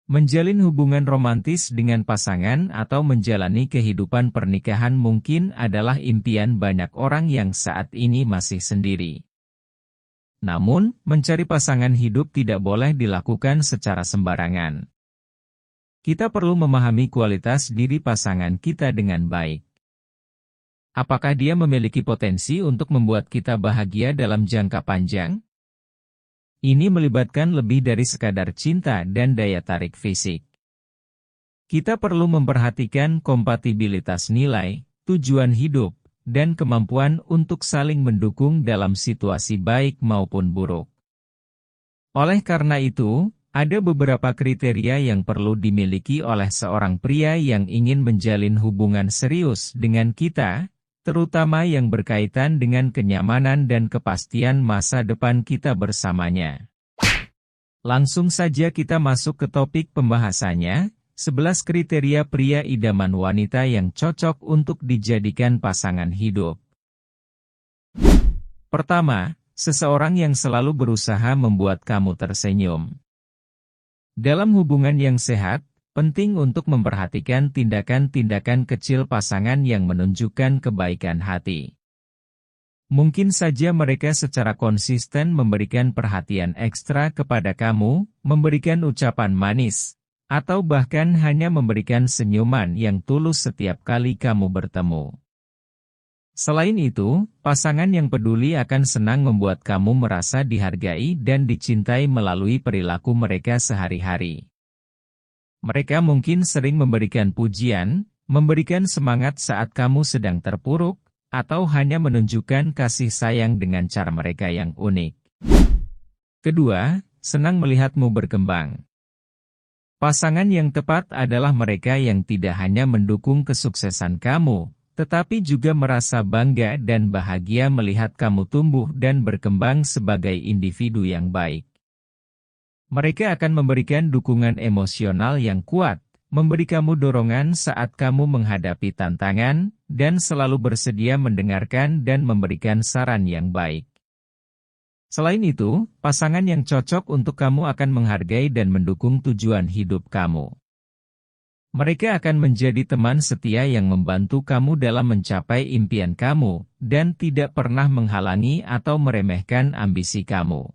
Menjalin hubungan romantis dengan pasangan atau menjalani kehidupan pernikahan mungkin adalah impian banyak orang yang saat ini masih sendiri. Namun, mencari pasangan hidup tidak boleh dilakukan secara sembarangan. Kita perlu memahami kualitas diri pasangan kita dengan baik. Apakah dia memiliki potensi untuk membuat kita bahagia dalam jangka panjang? Ini melibatkan lebih dari sekadar cinta dan daya tarik fisik. Kita perlu memperhatikan kompatibilitas nilai, tujuan hidup, dan kemampuan untuk saling mendukung dalam situasi baik maupun buruk. Oleh karena itu, ada beberapa kriteria yang perlu dimiliki oleh seorang pria yang ingin menjalin hubungan serius dengan kita, terutama yang berkaitan dengan kenyamanan dan kepastian masa depan kita bersamanya. Langsung saja kita masuk ke topik pembahasannya, 11 kriteria pria idaman wanita yang cocok untuk dijadikan pasangan hidup. Pertama, seseorang yang selalu berusaha membuat kamu tersenyum. Dalam hubungan yang sehat, penting untuk memperhatikan tindakan-tindakan kecil pasangan yang menunjukkan kebaikan hati. Mungkin saja mereka secara konsisten memberikan perhatian ekstra kepada kamu, memberikan ucapan manis, atau bahkan hanya memberikan senyuman yang tulus setiap kali kamu bertemu. Selain itu, pasangan yang peduli akan senang membuat kamu merasa dihargai dan dicintai melalui perilaku mereka sehari-hari. Mereka mungkin sering memberikan pujian, memberikan semangat saat kamu sedang terpuruk, atau hanya menunjukkan kasih sayang dengan cara mereka yang unik. Kedua, senang melihatmu berkembang. Pasangan yang tepat adalah mereka yang tidak hanya mendukung kesuksesan kamu, tetapi juga merasa bangga dan bahagia melihat kamu tumbuh dan berkembang sebagai individu yang baik. Mereka akan memberikan dukungan emosional yang kuat, memberi kamu dorongan saat kamu menghadapi tantangan, dan selalu bersedia mendengarkan dan memberikan saran yang baik. Selain itu, pasangan yang cocok untuk kamu akan menghargai dan mendukung tujuan hidup kamu. Mereka akan menjadi teman setia yang membantu kamu dalam mencapai impian kamu, dan tidak pernah menghalangi atau meremehkan ambisi kamu.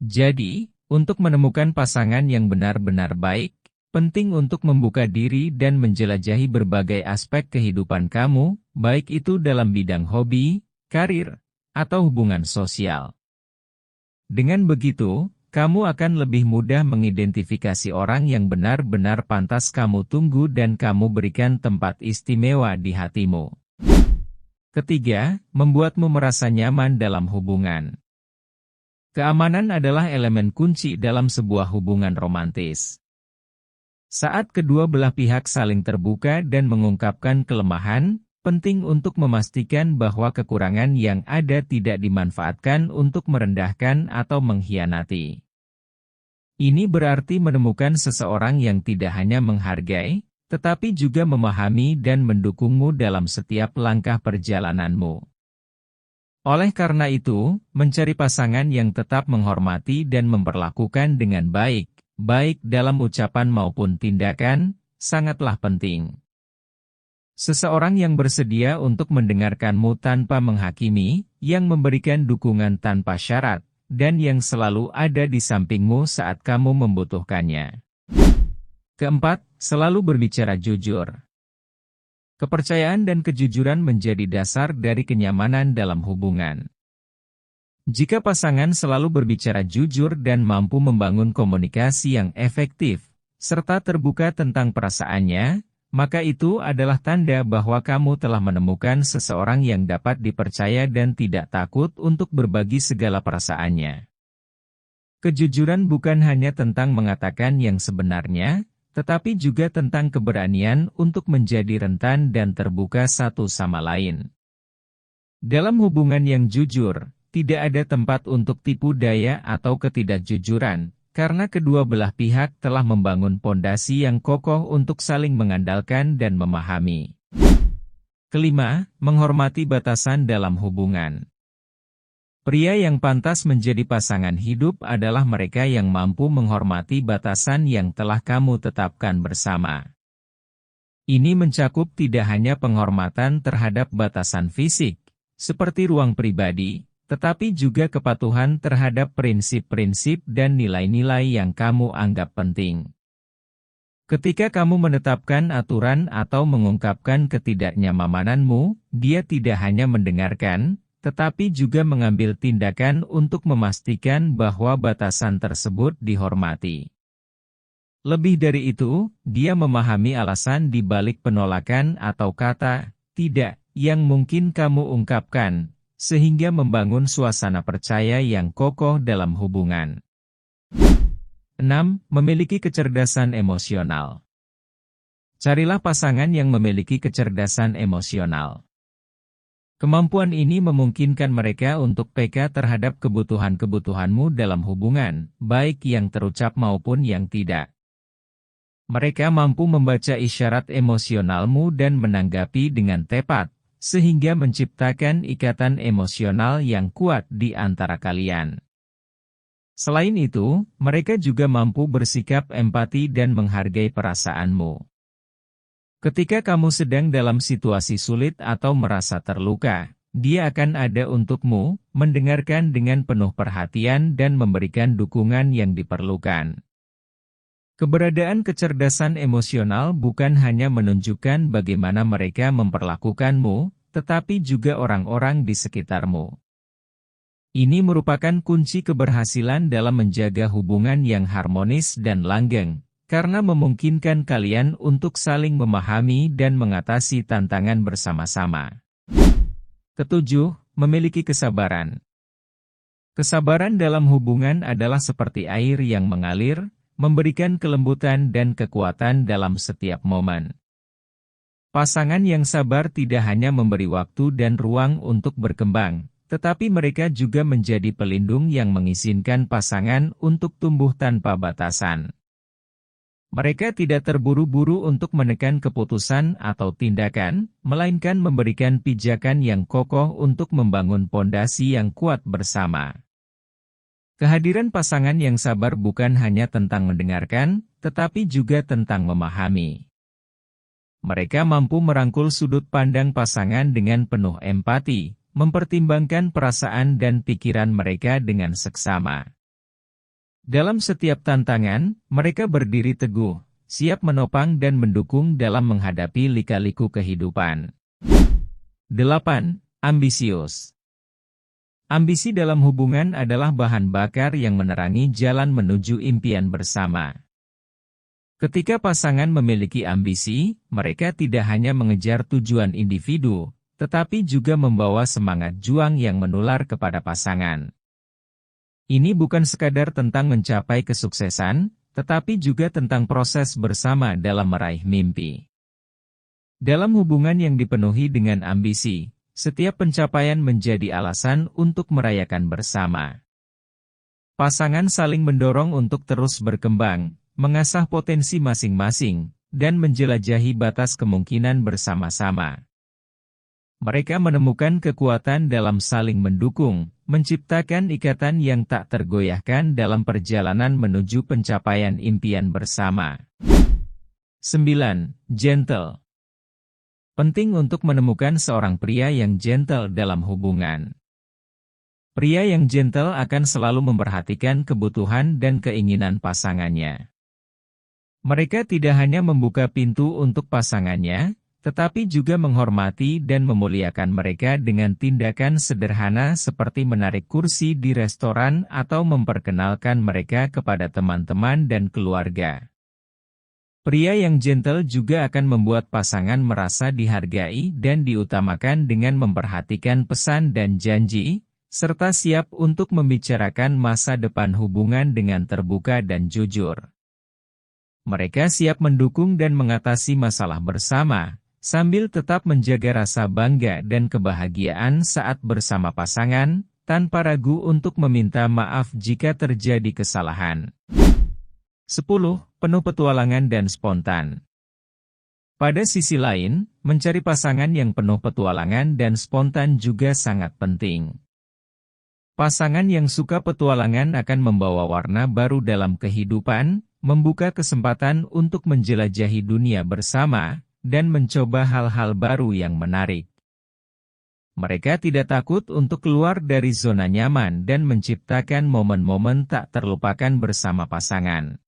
Jadi, untuk menemukan pasangan yang benar-benar baik, penting untuk membuka diri dan menjelajahi berbagai aspek kehidupan kamu, baik itu dalam bidang hobi, karir, atau hubungan sosial. Dengan begitu, kamu akan lebih mudah mengidentifikasi orang yang benar-benar pantas kamu tunggu dan kamu berikan tempat istimewa di hatimu. Ketiga, membuatmu merasa nyaman dalam hubungan. Keamanan adalah elemen kunci dalam sebuah hubungan romantis. Saat kedua belah pihak saling terbuka dan mengungkapkan kelemahan, penting untuk memastikan bahwa kekurangan yang ada tidak dimanfaatkan untuk merendahkan atau mengkhianati. Ini berarti menemukan seseorang yang tidak hanya menghargai, tetapi juga memahami dan mendukungmu dalam setiap langkah perjalananmu. Oleh karena itu, mencari pasangan yang tetap menghormati dan memperlakukan dengan baik, baik dalam ucapan maupun tindakan, sangatlah penting. Seseorang yang bersedia untuk mendengarkanmu tanpa menghakimi, yang memberikan dukungan tanpa syarat, dan yang selalu ada di sampingmu saat kamu membutuhkannya. Keempat, selalu berbicara jujur. Kepercayaan dan kejujuran menjadi dasar dari kenyamanan dalam hubungan. Jika pasangan selalu berbicara jujur dan mampu membangun komunikasi yang efektif, serta terbuka tentang perasaannya, maka itu adalah tanda bahwa kamu telah menemukan seseorang yang dapat dipercaya dan tidak takut untuk berbagi segala perasaannya. Kejujuran bukan hanya tentang mengatakan yang sebenarnya, tetapi juga tentang keberanian untuk menjadi rentan dan terbuka satu sama lain. Dalam hubungan yang jujur, tidak ada tempat untuk tipu daya atau ketidakjujuran, karena kedua belah pihak telah membangun pondasi yang kokoh untuk saling mengandalkan dan memahami. Kelima, menghormati batasan dalam hubungan. Pria yang pantas menjadi pasangan hidup adalah mereka yang mampu menghormati batasan yang telah kamu tetapkan bersama. Ini mencakup tidak hanya penghormatan terhadap batasan fisik, seperti ruang pribadi, tetapi juga kepatuhan terhadap prinsip-prinsip dan nilai-nilai yang kamu anggap penting. Ketika kamu menetapkan aturan atau mengungkapkan ketidaknyamananmu, dia tidak hanya mendengarkan, tetapi juga mengambil tindakan untuk memastikan bahwa batasan tersebut dihormati. Lebih dari itu, dia memahami alasan di balik penolakan atau kata "tidak" yang mungkin kamu ungkapkan, sehingga membangun suasana percaya yang kokoh dalam hubungan. 6. Memiliki kecerdasan emosional. Carilah pasangan yang memiliki kecerdasan emosional. Kemampuan ini memungkinkan mereka untuk peka terhadap kebutuhan-kebutuhanmu dalam hubungan, baik yang terucap maupun yang tidak. Mereka mampu membaca isyarat emosionalmu dan menanggapi dengan tepat, sehingga menciptakan ikatan emosional yang kuat di antara kalian. Selain itu, mereka juga mampu bersikap empati dan menghargai perasaanmu. Ketika kamu sedang dalam situasi sulit atau merasa terluka, dia akan ada untukmu, mendengarkan dengan penuh perhatian dan memberikan dukungan yang diperlukan. Keberadaan kecerdasan emosional bukan hanya menunjukkan bagaimana mereka memperlakukanmu, tetapi juga orang-orang di sekitarmu. Ini merupakan kunci keberhasilan dalam menjaga hubungan yang harmonis dan langgeng, karena memungkinkan kalian untuk saling memahami dan mengatasi tantangan bersama-sama. Ketujuh, memiliki kesabaran. Kesabaran dalam hubungan adalah seperti air yang mengalir, memberikan kelembutan dan kekuatan dalam setiap momen. Pasangan yang sabar tidak hanya memberi waktu dan ruang untuk berkembang, tetapi mereka juga menjadi pelindung yang mengizinkan pasangan untuk tumbuh tanpa batasan. Mereka tidak terburu-buru untuk menekan keputusan atau tindakan, melainkan memberikan pijakan yang kokoh untuk membangun pondasi yang kuat bersama. Kehadiran pasangan yang sabar bukan hanya tentang mendengarkan, tetapi juga tentang memahami. Mereka mampu merangkul sudut pandang pasangan dengan penuh empati, mempertimbangkan perasaan dan pikiran mereka dengan seksama. Dalam setiap tantangan, mereka berdiri teguh, siap menopang dan mendukung dalam menghadapi lika-liku kehidupan. 8. Ambisius. Ambisi dalam hubungan adalah bahan bakar yang menerangi jalan menuju impian bersama. Ketika pasangan memiliki ambisi, mereka tidak hanya mengejar tujuan individu, tetapi juga membawa semangat juang yang menular kepada pasangan. Ini bukan sekadar tentang mencapai kesuksesan, tetapi juga tentang proses bersama dalam meraih mimpi. Dalam hubungan yang dipenuhi dengan ambisi, setiap pencapaian menjadi alasan untuk merayakan bersama. Pasangan saling mendorong untuk terus berkembang, mengasah potensi masing-masing, dan menjelajahi batas kemungkinan bersama-sama. Mereka menemukan kekuatan dalam saling mendukung, menciptakan ikatan yang tak tergoyahkan dalam perjalanan menuju pencapaian impian bersama. 9. Gentle. Penting untuk menemukan seorang pria yang gentle dalam hubungan. Pria yang gentle akan selalu memperhatikan kebutuhan dan keinginan pasangannya. Mereka tidak hanya membuka pintu untuk pasangannya, tetapi juga menghormati dan memuliakan mereka dengan tindakan sederhana seperti menarik kursi di restoran atau memperkenalkan mereka kepada teman-teman dan keluarga. Pria yang gentle juga akan membuat pasangan merasa dihargai dan diutamakan dengan memperhatikan pesan dan janji, serta siap untuk membicarakan masa depan hubungan dengan terbuka dan jujur. Mereka siap mendukung dan mengatasi masalah bersama, sambil tetap menjaga rasa bangga dan kebahagiaan saat bersama pasangan, tanpa ragu untuk meminta maaf jika terjadi kesalahan. 10. Penuh petualangan dan spontan. Pada sisi lain, mencari pasangan yang penuh petualangan dan spontan juga sangat penting. Pasangan yang suka petualangan akan membawa warna baru dalam kehidupan, membuka kesempatan untuk menjelajahi dunia bersama, dan mencoba hal-hal baru yang menarik. Mereka tidak takut untuk keluar dari zona nyaman dan menciptakan momen-momen tak terlupakan bersama pasangan.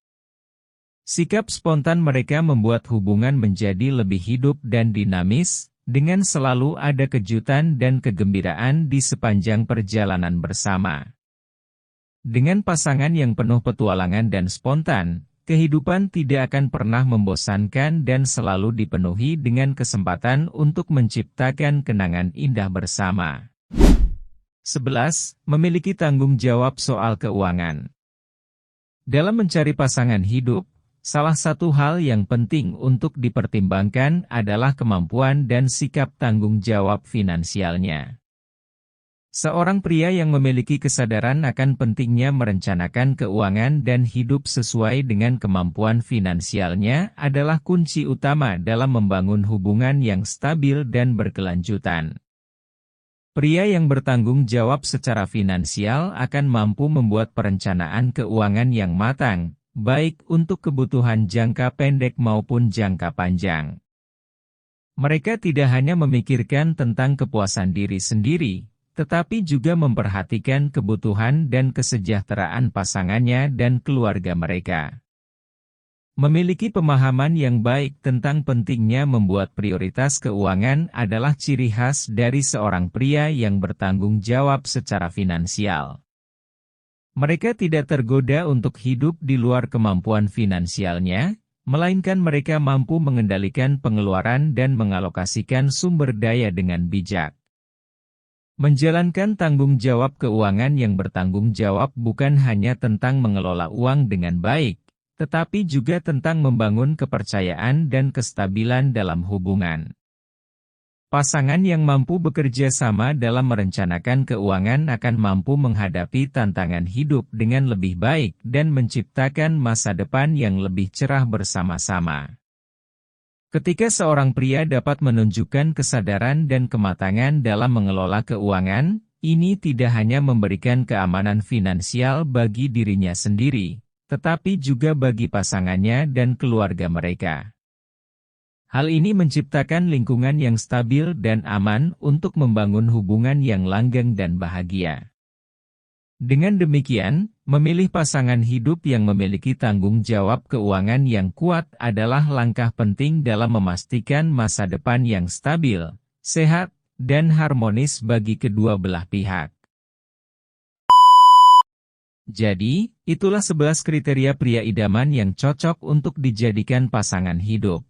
Sikap spontan mereka membuat hubungan menjadi lebih hidup dan dinamis, dengan selalu ada kejutan dan kegembiraan di sepanjang perjalanan bersama. Dengan pasangan yang penuh petualangan dan spontan, kehidupan tidak akan pernah membosankan dan selalu dipenuhi dengan kesempatan untuk menciptakan kenangan indah bersama. 11. Memiliki tanggung jawab soal keuangan. Dalam mencari pasangan hidup, salah satu hal yang penting untuk dipertimbangkan adalah kemampuan dan sikap tanggung jawab finansialnya. Seorang pria yang memiliki kesadaran akan pentingnya merencanakan keuangan dan hidup sesuai dengan kemampuan finansialnya adalah kunci utama dalam membangun hubungan yang stabil dan berkelanjutan. Pria yang bertanggung jawab secara finansial akan mampu membuat perencanaan keuangan yang matang, baik untuk kebutuhan jangka pendek maupun jangka panjang. Mereka tidak hanya memikirkan tentang kepuasan diri sendiri, tetapi juga memperhatikan kebutuhan dan kesejahteraan pasangannya dan keluarga mereka. Memiliki pemahaman yang baik tentang pentingnya membuat prioritas keuangan adalah ciri khas dari seorang pria yang bertanggung jawab secara finansial. Mereka tidak tergoda untuk hidup di luar kemampuan finansialnya, melainkan mereka mampu mengendalikan pengeluaran dan mengalokasikan sumber daya dengan bijak. Menjalankan tanggung jawab keuangan yang bertanggung jawab bukan hanya tentang mengelola uang dengan baik, tetapi juga tentang membangun kepercayaan dan kestabilan dalam hubungan. Pasangan yang mampu bekerja sama dalam merencanakan keuangan akan mampu menghadapi tantangan hidup dengan lebih baik dan menciptakan masa depan yang lebih cerah bersama-sama. Ketika seorang pria dapat menunjukkan kesadaran dan kematangan dalam mengelola keuangan, ini tidak hanya memberikan keamanan finansial bagi dirinya sendiri, tetapi juga bagi pasangannya dan keluarga mereka. Hal ini menciptakan lingkungan yang stabil dan aman untuk membangun hubungan yang langgeng dan bahagia. Dengan demikian, memilih pasangan hidup yang memiliki tanggung jawab keuangan yang kuat adalah langkah penting dalam memastikan masa depan yang stabil, sehat, dan harmonis bagi kedua belah pihak. Jadi, itulah 11 kriteria pria idaman yang cocok untuk dijadikan pasangan hidup.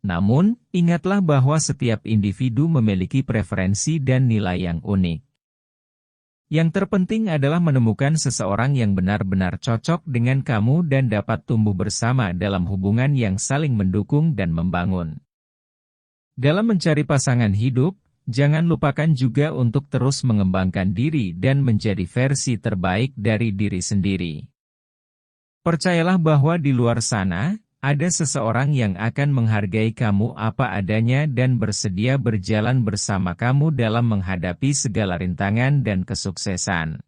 Namun, ingatlah bahwa setiap individu memiliki preferensi dan nilai yang unik. Yang terpenting adalah menemukan seseorang yang benar-benar cocok dengan kamu dan dapat tumbuh bersama dalam hubungan yang saling mendukung dan membangun. Dalam mencari pasangan hidup, jangan lupakan juga untuk terus mengembangkan diri dan menjadi versi terbaik dari diri sendiri. Percayalah bahwa di luar sana, ada seseorang yang akan menghargai kamu apa adanya dan bersedia berjalan bersama kamu dalam menghadapi segala rintangan dan kesuksesan.